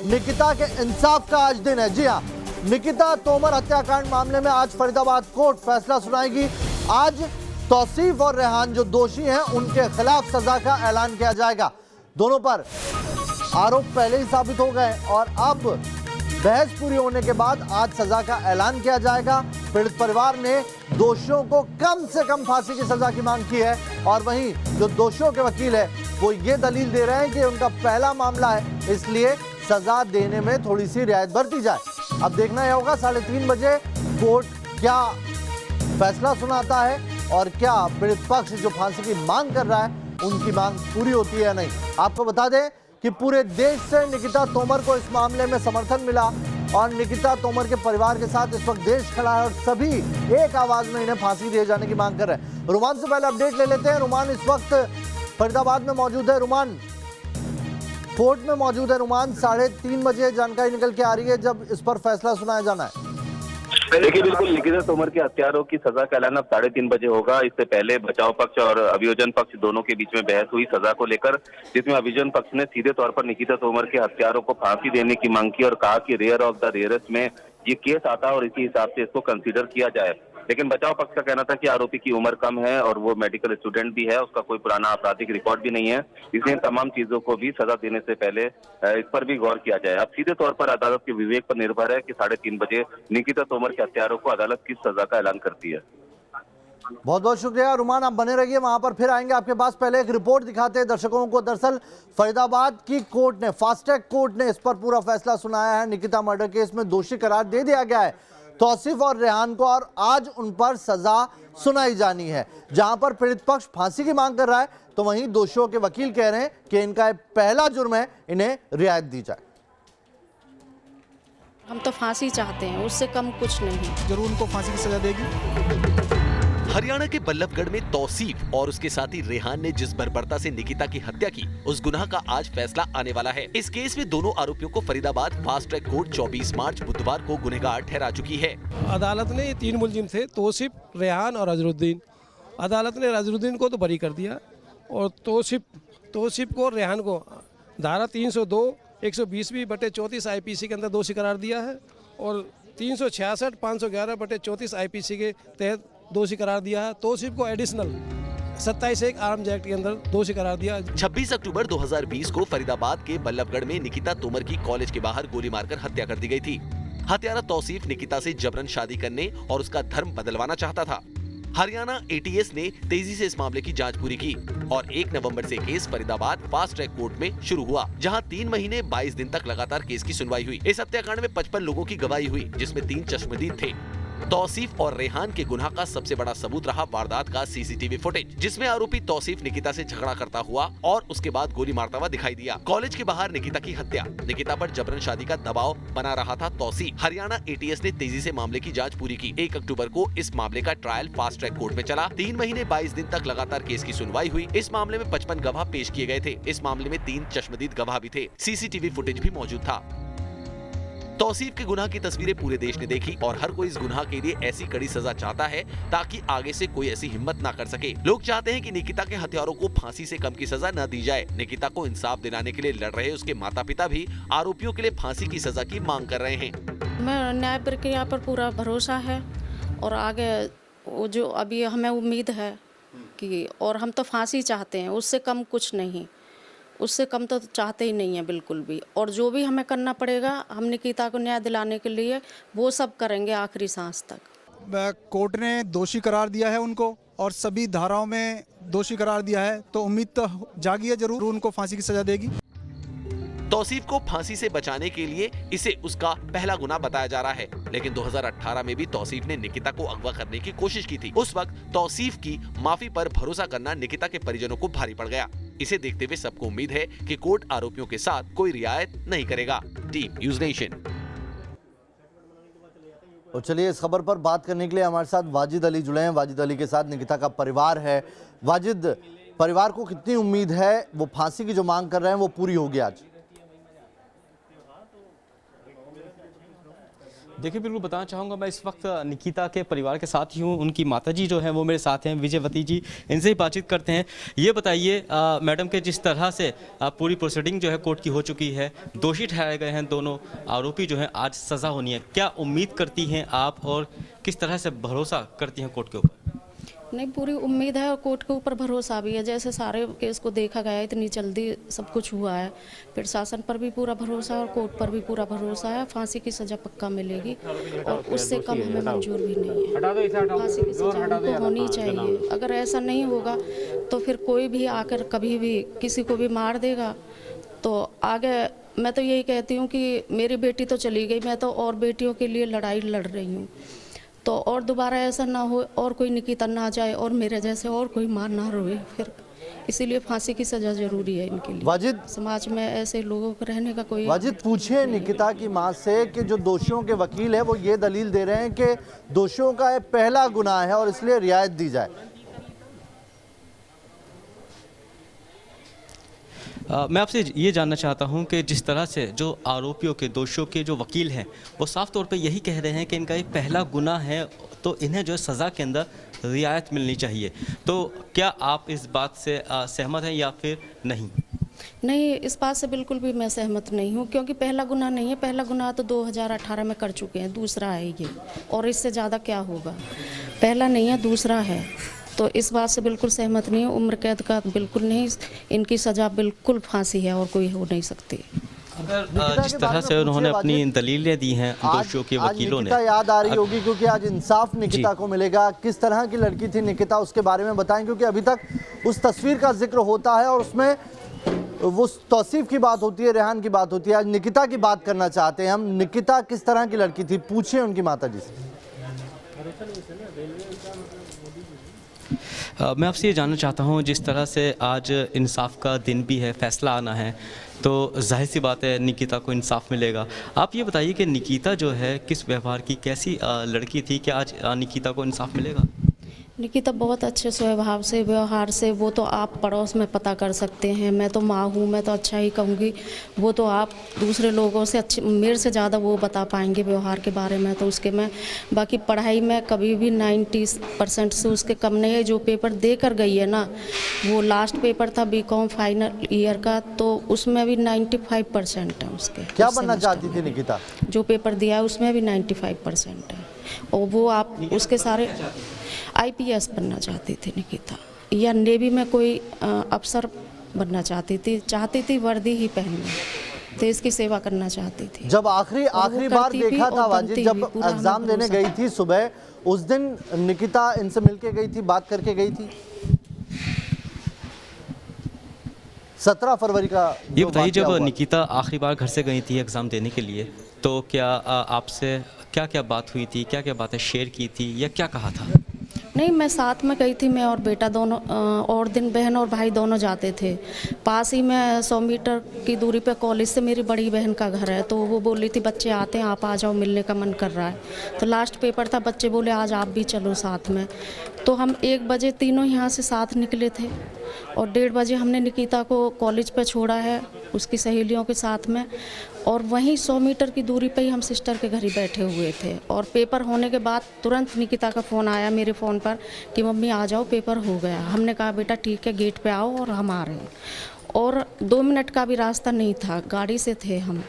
निकिता के इंसाफ का आज दिन है। जी हाँ, निकिता तोमर हत्याकांड मामले में आज फरीदाबाद कोर्ट फैसला सुनाएगी। आज तौसीफ और रेहान जो दोषी हैं उनके खिलाफ सजा का ऐलान किया जाएगा। दोनों पर आरोप पहले ही साबित हो गए और अब बहस पूरी होने के बाद आज सजा का ऐलान किया जाएगा। पीड़ित परिवार ने दोषियों को कम से कम फांसी की सजा की मांग की है और वहीं जो दोषियों के वकील है वो ये दलील दे रहे हैं कि उनका पहला मामला है, इसलिए सजा देने में थोड़ी सी रियायत बरती जाए। अब देखना यह होगा 3:30 बजे कोर्ट क्या फैसला सुनाता है और क्या पीड़ित पक्ष जो फांसी की मांग कर रहा है उनकी मांग पूरी होती है या नहीं। आपको बता दें कि पूरे देश से निकिता तोमर को इस मामले में समर्थन मिला और निकिता तोमर के परिवार के साथ इस वक्त देश खड़ा है और सभी एक आवाज में इन्हें फांसी दिए जाने की मांग कर रहे हैं। रुमान से पहले अपडेट ले लेते हैं। रुमान इस वक्त फरीदाबाद में मौजूद है। रुमान कोर्ट में मौजूद है। रुमान 3:30 बजे जानकारी निकल के आ रही है जब इस पर फैसला सुनाया जाना है। देखिए, बिल्कुल निकिता तोमर के हत्यारों की सजा का ऐलान अब 3:30 बजे होगा। इससे पहले बचाव पक्ष और अभियोजन पक्ष दोनों के बीच में बहस हुई सजा को लेकर, जिसमें अभियोजन पक्ष ने सीधे तौर पर निकिता तोमर के हत्यारों को फांसी देने की मांग की और कहा कि रेयर ऑफ द रेयरेस्ट में ये केस आता है और इसी हिसाब से इसको कंसीडर किया जाए। लेकिन बचाव पक्ष का कहना था कि आरोपी की उम्र कम है और वो मेडिकल स्टूडेंट भी है, उसका कोई पुराना आपराधिक रिकॉर्ड भी नहीं है, इसलिए तमाम चीजों को भी सजा देने से पहले इस पर भी गौर किया जाए। अब सीधे तौर पर अदालत के विवेक पर निर्भर है कि 3:30 बजे निकिता तोमर के हत्यारों को अदालत किस सजा का ऐलान करती है। बहुत बहुत शुक्रिया रुमान, आप बने रहिए, वहां पर फिर आएंगे आपके पास। पहले एक रिपोर्ट दिखाते हैं दर्शकों को। दरअसल फरीदाबाद की कोर्ट ने, फास्ट ट्रैक कोर्ट ने इस पर पूरा फैसला सुनाया है। निकिता मर्डर केस में दोषी करार दे दिया गया है तौसीफ और रेहान को और आज उन पर सजा सुनाई जानी है। जहां पर पीड़ित पक्ष फांसी की मांग कर रहा है तो वहीं दोषियों के वकील कह रहे हैं कि इनका पहला जुर्म है, इन्हें रियायत दी जाए। हम तो फांसी चाहते हैं, उससे कम कुछ नहीं। जरूर उनको फांसी की सजा देगी। हरियाणा के बल्लभगढ़ में तौसीफ और उसके साथी रेहान ने जिस बर्बरता से निकिता की हत्या की, उस गुनाह का आज फैसला आने वाला है। इस केस में दोनों आरोपियों को फरीदाबाद फास्ट ट्रैक कोर्ट 24 मार्च बुधवार को गुनहगार ठहरा चुकी है। अदालत ने ये 3 मुलजिम थे, तौसीफ, रेहान और अजरुद्दीन। अदालत ने अजरुद्दीन को तो बरी कर दिया और तौसीफ को, रेहान को धारा 302, 120B/34 IPC के अंदर दोषी करार दिया है और 366, 511 /34 IPC के तहत दोषी करार दिया है। तौसीफ को एडिशनल 27(1) आर्म्स एक्ट के अंदर दोषी करार दिया। 26 अक्टूबर 2020 को फरीदाबाद के बल्लभगढ़ में निकिता तोमर की कॉलेज के बाहर गोली मारकर हत्या कर दी गई थी। हत्यारा तौसीफ निकिता से जबरन शादी करने और उसका धर्म बदलवाना चाहता था। हरियाणा ATS ने तेजी से इस मामले की जांच पूरी की और 1 नवंबर से case Faridabad fast track court में शुरू हुआ, जहां 3 महीने 22 दिन तक लगातार केस की सुनवाई हुई। इस हत्याकांड में 55 लोगों की गवाही हुई, जिसमें 3 चश्मदीद थे। तौसीफ और रेहान के गुनाह का सबसे बड़ा सबूत रहा वारदात का CCTV फुटेज, जिसमें आरोपी तौसीफ निकिता से झगड़ा करता हुआ और उसके बाद गोली मारता हुआ दिखाई दिया। कॉलेज के बाहर निकिता की हत्या, निकिता पर जबरन शादी का दबाव बना रहा था तौसीफ। हरियाणा ATS ने तेजी से मामले की जांच पूरी की। 1 अक्टूबर को इस मामले का ट्रायल फास्ट ट्रैक कोर्ट में चला। 3 महीने 22 दिन तक लगातार केस की सुनवाई हुई। इस मामले में 55 गवाह पेश किए गए थे। इस मामले में 3 चश्मदीद गवाह भी थे। CCTV फुटेज भी मौजूद था। तौसीफ के गुनाह की तस्वीरें पूरे देश ने देखी और हर कोई इस गुनाह के लिए ऐसी कड़ी सजा चाहता है ताकि आगे से कोई ऐसी हिम्मत ना कर सके। लोग चाहते हैं कि निकिता के हत्यारों को फांसी से कम की सजा न दी जाए। निकिता को इंसाफ दिलाने के लिए लड़ रहे उसके माता पिता भी आरोपियों के लिए फांसी की सजा की मांग कर रहे हैं। मैं न्याय प्रक्रिया पर पूरा भरोसा है और आगे वो जो अभी हमें उम्मीद है कि, और हम तो फांसी चाहते हैं, उससे कम कुछ नहीं, उससे कम तो चाहते ही नहीं है बिल्कुल भी। और जो भी हमें करना पड़ेगा, हम निकिता को न्याय दिलाने के लिए वो सब करेंगे आखिरी सांस तक। कोर्ट ने दोषी करार दिया है उनको और सभी धाराओं में दोषी करार दिया है, तो उम्मीद तो जागी है, जरूर उनको फांसी की सजा देगी। तौसीफ को फांसी से बचाने के लिए इसे उसका पहला गुनाह बताया जा रहा है, लेकिन 2018 में भी तौसीफ ने निकिता को अगवा करने की कोशिश की थी। उस वक्त तौसीफ की माफी पर भरोसा करना निकिता के परिजनों को भारी पड़ गया। इसे देखते हुए सबको उम्मीद है कि कोर्ट आरोपियों के साथ कोई रियायत नहीं करेगा। Team news nation. तो चलिए इस खबर पर बात करने के लिए हमारे साथ वाजिद अली जुड़े हैं। वाजिद अली के साथ निकिता का परिवार है। वाजिद, परिवार को कितनी उम्मीद है वो फांसी की जो मांग कर रहे हैं वो पूरी होगी आज? देखिए, बिल्कुल बताना चाहूँगा, मैं इस वक्त निकिता के परिवार के साथ ही हूँ। उनकी माताजी जो हैं वो मेरे साथ हैं, विजयवती जी। इनसे ही बातचीत करते हैं। ये बताइए मैडम के जिस तरह से पूरी प्रोसीडिंग जो है कोर्ट की हो चुकी है, दोषी ठहराए गए हैं दोनों आरोपी जो हैं, आज सज़ा होनी है, क्या उम्मीद करती हैं आप और किस तरह से भरोसा करती हैं कोर्ट के ऊपर? नहीं, पूरी उम्मीद है और कोर्ट के ऊपर भरोसा भी है। जैसे सारे केस को देखा गया है, इतनी जल्दी सब कुछ हुआ है। फिर शासन पर भी पूरा भरोसा और कोर्ट पर भी पूरा भरोसा है। फांसी की सज़ा पक्का मिलेगी और उससे कम हमें मंजूर भी नहीं है। फांसी की सज़ा उनको होनी चाहिए। अगर ऐसा नहीं होगा तो फिर कोई भी आकर कभी भी किसी को भी मार देगा तो आगे मैं तो यही कहती हूँ कि मेरी बेटी तो चली गई, मैं तो और बेटियों के लिए लड़ाई लड़ रही हूँ, तो और दोबारा ऐसा ना हो और कोई निकिता ना जाए और मेरे जैसे और कोई मार ना रोए फिर। इसीलिए फांसी की सज़ा जरूरी है इनके लिए। वाजिद, समाज में ऐसे लोगों को रहने का कोई वाजिद पूछे निकिता की मां से कि जो दोषियों के वकील है वो ये दलील दे रहे हैं कि दोषियों का ये पहला गुनाह है और इसलिए रियायत दी जाए। मैं आपसे ये जानना चाहता हूं कि जिस तरह से जो आरोपियों के दोषियों के जो वकील हैं वो साफ तौर पे यही कह रहे हैं कि इनका ये पहला गुनाह है, तो इन्हें जो है सज़ा के अंदर रियायत मिलनी चाहिए, तो क्या आप इस बात से सहमत हैं या फिर नहीं? नहीं, इस बात से बिल्कुल भी मैं सहमत नहीं हूँ, क्योंकि पहला गुनाह नहीं है। पहला गुनाह तो 2018 में कर चुके हैं, दूसरा है ये, और इससे ज़्यादा क्या होगा। पहला नहीं है, दूसरा है, तो इस बात से बिल्कुल सहमत नहीं है। उम्र कैद का बिल्कुल नहीं, इनकी सज़ा बिल्कुल फांसी है और कोई हो नहीं सकती। अगर जिस तरह से उन्होंने अपनी दलीलें दी हैं दोषियों के वकीलों ने, निकिता याद आ रही होगी क्योंकि आज इंसाफ निकिता को मिलेगा। किस तरह की लड़की थी निकिता, उसके बारे में बताएं, क्योंकि अभी तक उस तस्वीर का जिक्र होता है और उसमें वो तौसीफ की बात होती है, रेहान की बात होती है। आज निकिता की बात करना चाहते हैं हम। निकिता किस तरह की लड़की थी, पूछिए उनकी माताजी से। मैं आपसे ये जानना चाहता हूँ, जिस तरह से आज इंसाफ का दिन भी है, फैसला आना है, तो जाहिर सी बात है निकिता को इंसाफ मिलेगा। आप ये बताइए कि निकिता जो है किस व्यवहार की, कैसी लड़की थी, क्या आज निकिता को इंसाफ मिलेगा? निकिता बहुत अच्छे स्वभाव से, व्यवहार से, वो तो आप पड़ोस में पता कर सकते हैं। मैं तो माँ हूँ, मैं तो अच्छा ही कहूँगी, वो तो आप दूसरे लोगों से अच्छे, मेरे से ज़्यादा वो बता पाएंगे व्यवहार के बारे में। तो उसके मैं बाकी पढ़ाई में कभी भी 90% से उसके कम नहीं है। जो पेपर दे कर गई है ना, वो लास्ट पेपर था बीकॉम फाइनल ईयर का, तो उसमें भी 95% है उसके। क्या बनना चाहती थी निकिता? जो पेपर दिया है उसमें भी 95% है, और वो आप उसके सारे IPS बनना चाहती थी निकिता, या नेवी में कोई अफसर बनना चाहती थी वर्दी ही पहनना, देश की सेवा करना चाहती थी। जब आखिरी बार देखा था वाजिद, जब एग्जाम देने गई थी सुबह, उस दिन निकिता इनसे मिलके गई थी, बात करके गई थी। 17 फरवरी का ये बताइए, जब निकिता आखिरी बार घर से गई थी एग्ज़ाम देने के लिए, तो क्या आपसे क्या क्या बात हुई थी, क्या क्या बातें शेयर की थी या क्या कहा था? नहीं, मैं साथ में गई थी, मैं और बेटा दोनों, और दिन बहन और भाई दोनों जाते थे। पास ही में 100 मीटर की दूरी पे कॉलेज से मेरी बड़ी बहन का घर है, तो वो बोली थी बच्चे आते हैं, आप आ जाओ, मिलने का मन कर रहा है। तो लास्ट पेपर था, बच्चे बोले आज आप भी चलो साथ में। तो हम 1 बजे तीनों यहाँ से साथ निकले थे और 1:30 बजे हमने निकिता को कॉलेज पे छोड़ा है उसकी सहेलियों के साथ में, और वहीं 100 मीटर की दूरी पे ही हम सिस्टर के घर ही बैठे हुए थे। और पेपर होने के बाद तुरंत निकिता का फ़ोन आया मेरे फ़ोन पर कि मम्मी आ जाओ, पेपर हो गया। हमने कहा बेटा ठीक है, गेट पे आओ, और हम आ रहे हैं। और 2 मिनट का भी रास्ता नहीं था, गाड़ी से थे हम,